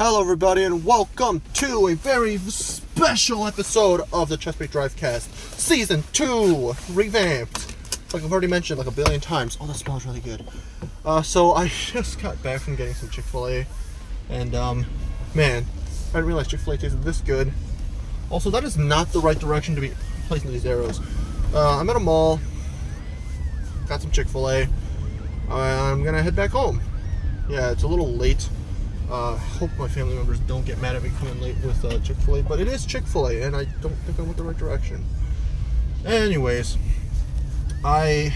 Hello everybody and welcome to a very special episode of the Chessbait Drivecast Season 2 revamped. Like I've already mentioned like a billion times. Oh, that smells really good. So I just got back from getting some Chick-fil-A and man, I didn't realize Chick-fil-A tasted this good. Also, that is not the right direction to be placing these arrows. I'm at a mall, got some Chick-fil-A. I'm gonna head back home. Yeah, it's a little late. Hope my family members don't get mad at me coming late with Chick-fil-A, but it is Chick-fil-A, and I don't think I went the right direction. Anyways, I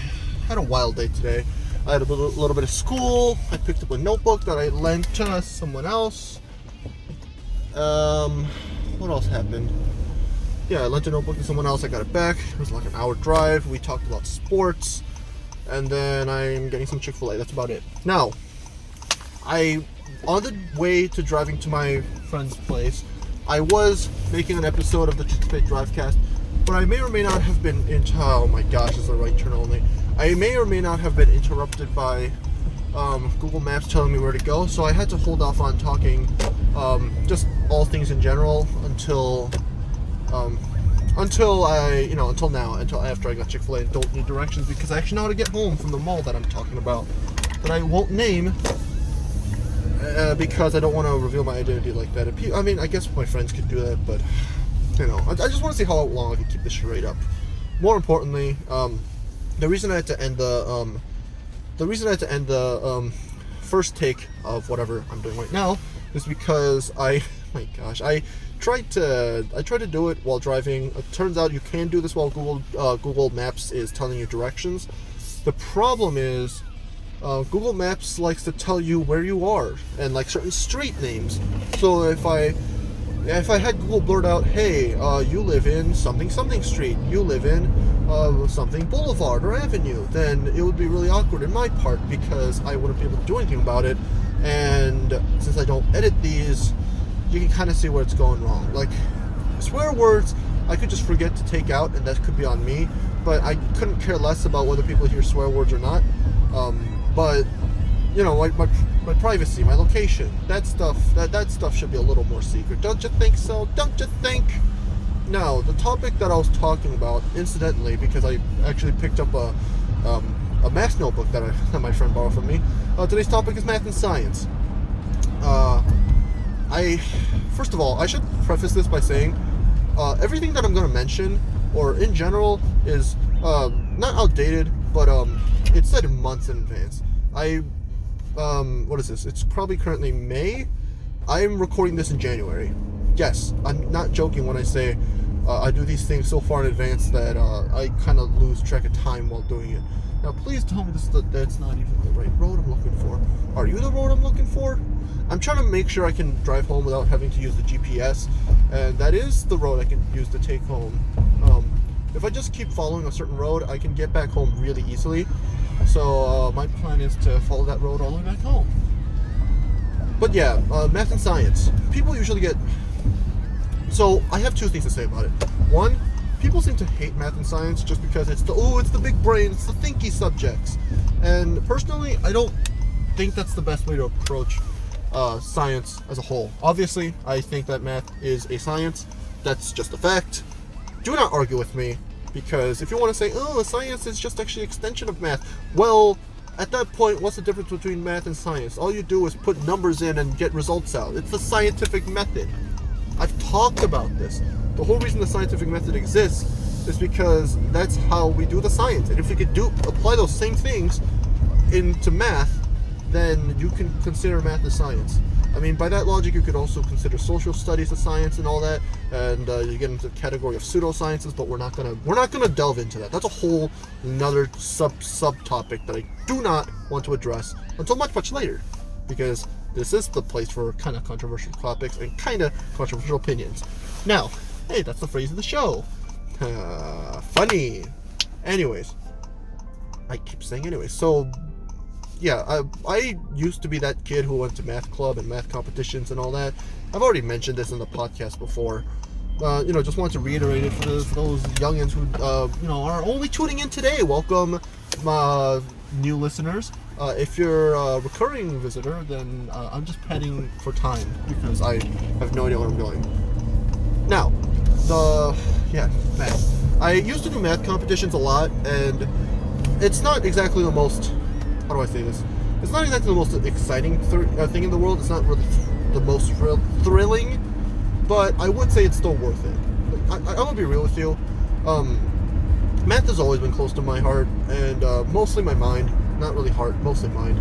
had a wild day today. I had a little bit of school. I picked up a notebook that I lent to someone else. What else happened? Yeah, I lent a notebook to someone else. I got it back. It was like an hour drive. We talked about sports, and then I'm getting some Chick-fil-A. That's about it. Now, on the way to driving to my friend's place, I was making an episode of the Chessbait Drivecast, but I may or may not have been oh my gosh, it's the right turn only. I may or may not have been interrupted by Google Maps telling me where to go, so I had to hold off on talking just all things in general until after I got Chick-fil-A and don't need directions, because I actually know how to get home from the mall that I'm talking about, that I won't name. Because I don't want to reveal my identity like that. I mean, I guess my friends could do that, but I just want to see how long I can keep this charade up. More importantly, the reason I had to end the first take of whatever I'm doing right now is because I tried to do it while driving. It turns out you can do this while Google Maps is telling you directions. The problem is, Google Maps likes to tell you where you are and like certain street names. So if I had Google blurt out, hey, you live in something street, you live in something boulevard or avenue, then it would be really awkward in my part because I wouldn't be able to do anything about it. And since I don't edit these, you can kind of see where it's going wrong. Like swear words, I could just forget to take out, and that could be on me. But I couldn't care less about whether people hear swear words or not. But my privacy, my location, that stuff should be a little more secret. Don't you think so? Don't you think? Now, the topic that I was talking about, incidentally, because I actually picked up a math notebook that my friend borrowed from me. Today's topic is math and science. First of all, I should preface this by saying everything that I'm going to mention, or in general, is not outdated, but it's said months in advance. What is this? It's probably currently May. I'm recording this in January. Yes, I'm not joking when I say I do these things so far in advance that I kind of lose track of time while doing it. Now, please tell me that's not even the right road I'm looking for. Are you the road I'm looking for? I'm trying to make sure I can drive home without having to use the GPS, and that is the road I can use to take home. If I just keep following a certain road, I can get back home really easily. So my plan is to follow that road all the way back home. But yeah, math and science. People usually get... So I have two things to say about it. One, people seem to hate math and science just because it's the big brain, it's the thinky subjects. And personally, I don't think that's the best way to approach science as a whole. Obviously, I think that math is a science. That's just a fact. Do not argue with me, because if you want to say, science is just actually an extension of math, well, at that point, what's the difference between math and science? All you do is put numbers in and get results out. It's the scientific method. I've talked about this. The whole reason the scientific method exists is because that's how we do the science. And if we could apply those same things into math, then you can consider math as science. I mean, by that logic, you could also consider social studies as science and all that, and you get into the category of pseudosciences. But we're not gonna delve into that. That's a whole another subtopic that I do not want to address until much later, because this is the place for kind of controversial topics and kind of controversial opinions. Now, hey, that's the phrase of the show. Funny. Anyways, I keep saying anyways. So. Yeah, I used to be that kid who went to math club and math competitions and all that. I've already mentioned this in the podcast before. Just wanted to reiterate it for those youngins who, are only tuning in today. Welcome, new listeners. If you're a recurring visitor, then I'm just padding for time because I have no idea where I'm going. Now, math. I used to do math competitions a lot, and it's not exactly the most, how do I say this? It's not exactly the most exciting thing in the world. It's not really the most thrilling, but I would say it's still worth it. I'm going to be real with you. Math has always been close to my heart, and mostly my mind. Not really heart, mostly mind.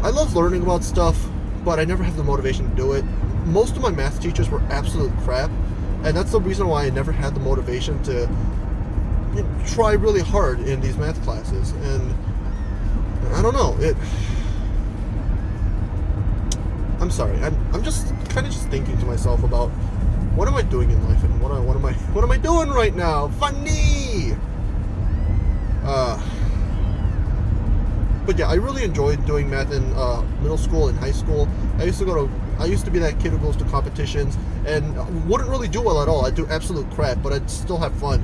I love learning about stuff, but I never have the motivation to do it. Most of my math teachers were absolute crap, and that's the reason why I never had the motivation to try really hard in these math classes. And I don't know, I'm sorry. I'm just kind of just thinking to myself about what am I doing in life, and what am I doing right now? Funny. But yeah, I really enjoyed doing math in middle school and high school. I used to be that kid who goes to competitions and wouldn't really do well at all. I'd do absolute crap, but I'd still have fun.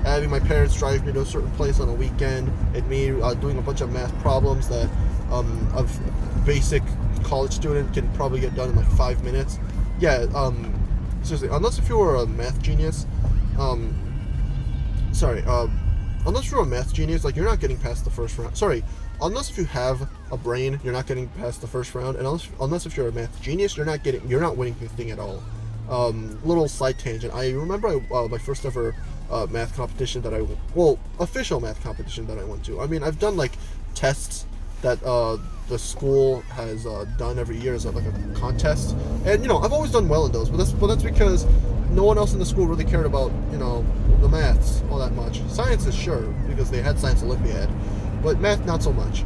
Having my parents drive me to a certain place on a weekend, and me doing a bunch of math problems that a basic college student can probably get done in like 5 minutes. Yeah, seriously, unless if you were a math genius, unless you're a math genius, like, you're not getting past the first round. Sorry, unless if you have a brain, you're not getting past the first round. And unless if you're a math genius, you're not winning the thing at all. Little side tangent. I remember my first ever math competition official math competition that I went to. I mean, I've done like tests that the school has done every year as like a contest, and I've always done well in those. But that's because no one else in the school really cared about the maths all that much. Science is sure, because they had Science Olympiad, but math not so much.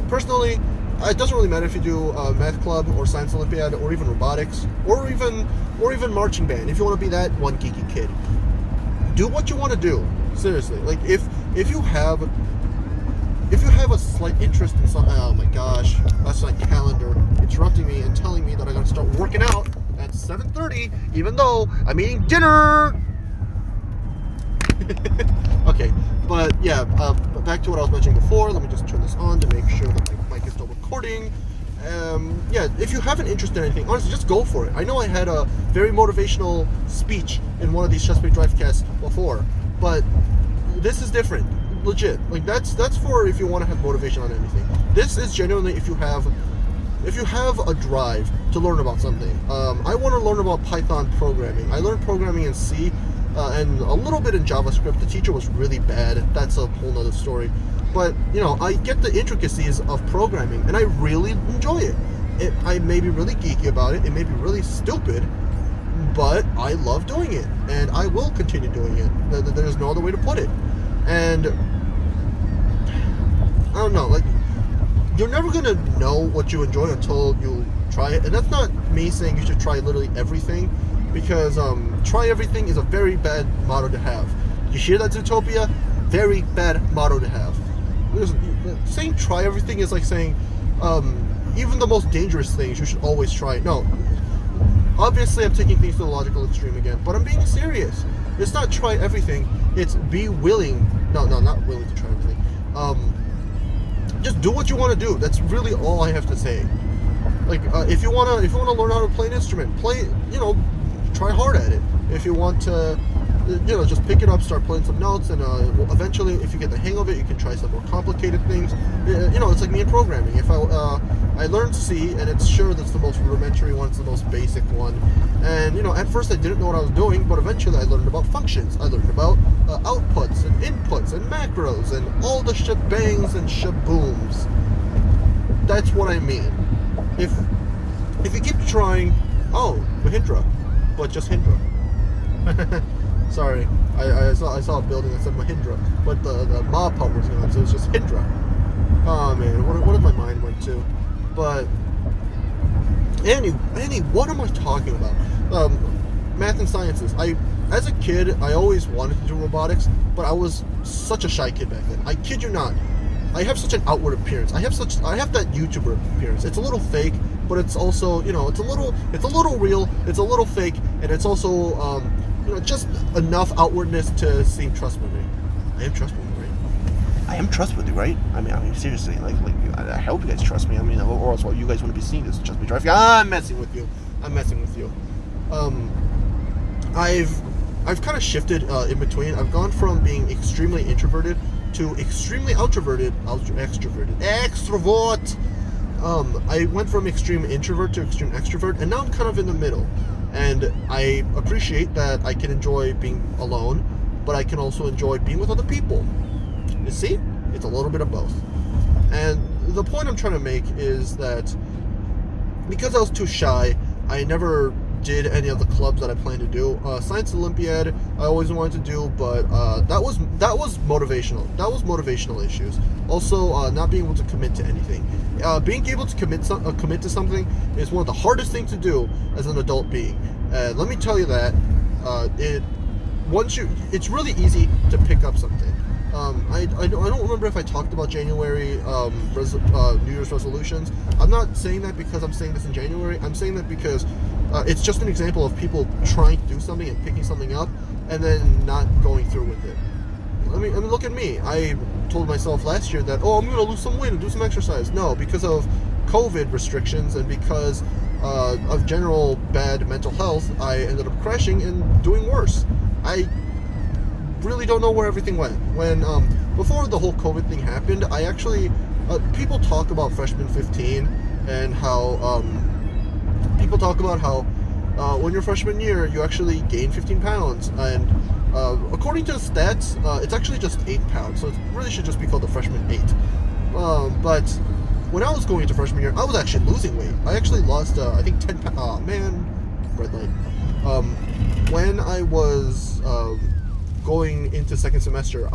Personally, it doesn't really matter if you do math club or Science Olympiad or even robotics or even marching band. If you want to be that one geeky kid, do what you want to do. Seriously, like if you have a slight interest in something, oh my gosh, that's my calendar interrupting me and telling me that I gotta start working out at 7:30, even though I'm eating dinner. Okay, but yeah, back to what I was mentioning before. Let me just turn this on to make sure that my mic is still recording. Yeah, if you have an interest in anything, honestly, just go for it. I know I had a very motivational speech in one of these Chessbait Drivecasts before, but this is different. Legit, like that's for if you want to have motivation on anything. This is genuinely if you have a drive to learn about something. I want to learn about Python programming. I learned programming in C and a little bit in JavaScript. The teacher was really bad. That's a whole nother story. But I get the intricacies of programming, and I really enjoy it. I may be really geeky about it. It may be really stupid, but I love doing it, and I will continue doing it. There's no other way to put it. And I don't know, like, you're never gonna know what you enjoy until you try it. And that's not me saying you should try literally everything, because try everything is a very bad motto to have. You hear that, Zootopia? Very bad motto to have. Saying try everything is like saying even the most dangerous things you should always try. No, obviously I'm taking things to the logical extreme again, but I'm being serious. It's not try everything, it's be willing. No, not willing to try everything. Just do what you want to do. That's really all I have to say. Like, if you wanna learn how to play an instrument, try hard at it. If you want to, just pick it up, start playing some notes, and eventually, if you get the hang of it, you can try some more complicated things. It's like me in programming. If I learned C, and it's sure that's the most rudimentary one, it's the most basic one. And at first I didn't know what I was doing, but eventually I learned about functions. I learned about outputs and inputs and macros and all the shebangs and shabooms. That's what I mean. If you keep trying, Mahindra, but just Hindra. Sorry, I saw a building that said Mahindra, but the Ma part was gone, so it's just Hindra. Oh man, what did my mind went to? But what am I talking about? Math and sciences. As a kid, I always wanted to do robotics, but I was such a shy kid back then. I kid you not. I have such an outward appearance. I have that YouTuber appearance. It's a little fake, but it's also, it's a little real. It's a little fake, and it's also, just enough outwardness to seem trustworthy. I am trustworthy, right? I am trustworthy, right? I mean, seriously, like I hope you guys trust me. I mean, or else what you guys wouldn't be seeing this Chessbait Drivecast. I'm messing with you. I've kind of shifted in between. I've gone from being extremely introverted to extremely extrovert. I went from extreme introvert to extreme extrovert, and now I'm kind of in the middle. And I appreciate that I can enjoy being alone, but I can also enjoy being with other people. You see? It's a little bit of both. And the point I'm trying to make is that because I was too shy, I never did any of the clubs that I planned to do. Science Olympiad, I always wanted to do, but that was motivational. That was motivational issues. Also, not being able to commit to anything. Being able to commit to something is one of the hardest things to do as an adult being. Let me tell you that it's really easy to pick up something. I don't remember if I talked about January New Year's resolutions. I'm not saying that because I'm saying this in January. I'm saying that because it's just an example of people trying to do something and picking something up and then not going through with it. I mean, look at me. I told myself last year that, I'm going to lose some weight and do some exercise. No, because of COVID restrictions and because of general bad mental health, I ended up crashing and doing worse. I really don't know where everything went. When before the whole COVID thing happened, I actually people talk about freshman 15 and how people talk about how when you're freshman year you actually gain 15 pounds, and according to the stats it's actually just 8 pounds, so it really should just be called the freshman 8. But when I was going into freshman year, I was actually losing weight. I actually lost I think 10 pounds. Red light. When I was going into second semester,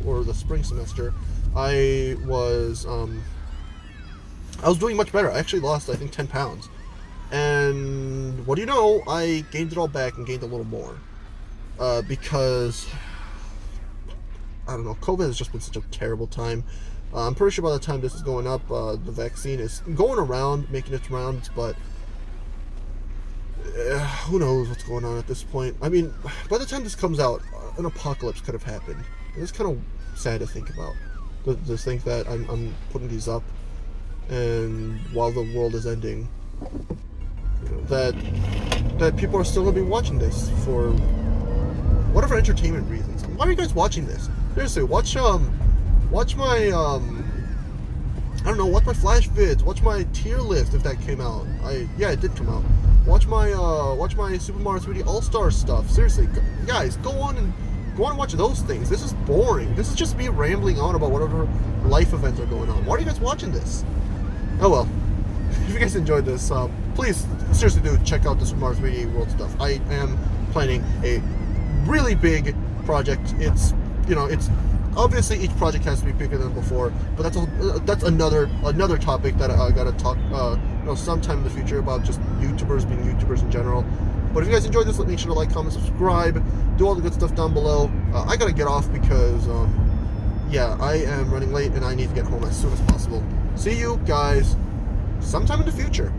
or the spring semester, I was doing much better. I actually lost, I think, 10 pounds. And what do you know? I gained it all back and gained a little more. Because, I don't know, COVID has just been such a terrible time. I'm pretty sure by the time this is going up, the vaccine is going around, making its rounds, but who knows what's going on at this point. I mean, by the time this comes out, an apocalypse could have happened. And it's kind of sad to think about. To think that I'm putting these up, and while the world is ending, that people are still going to be watching this for whatever entertainment reasons. Why are you guys watching this? Seriously, watch my watch my flash vids, watch my tier list if that came out. It did come out. Watch my Super Mario 3D All-Star stuff. Seriously, guys, go on and watch those things. This is boring. This is just me rambling on about whatever life events are going on. Why are you guys watching this? Oh well. If you guys enjoyed this, please seriously do check out the Super Mario 3D World stuff. I am planning a really big project. It's obviously each project has to be bigger than before, but that's another topic that I gotta talk sometime in the future about, just YouTubers being YouTubers in general. But if you guys enjoyed this, make sure to like, comment, subscribe, do all the good stuff down below. I gotta get off because I am running late and I need to get home as soon as possible. See you guys sometime in the future.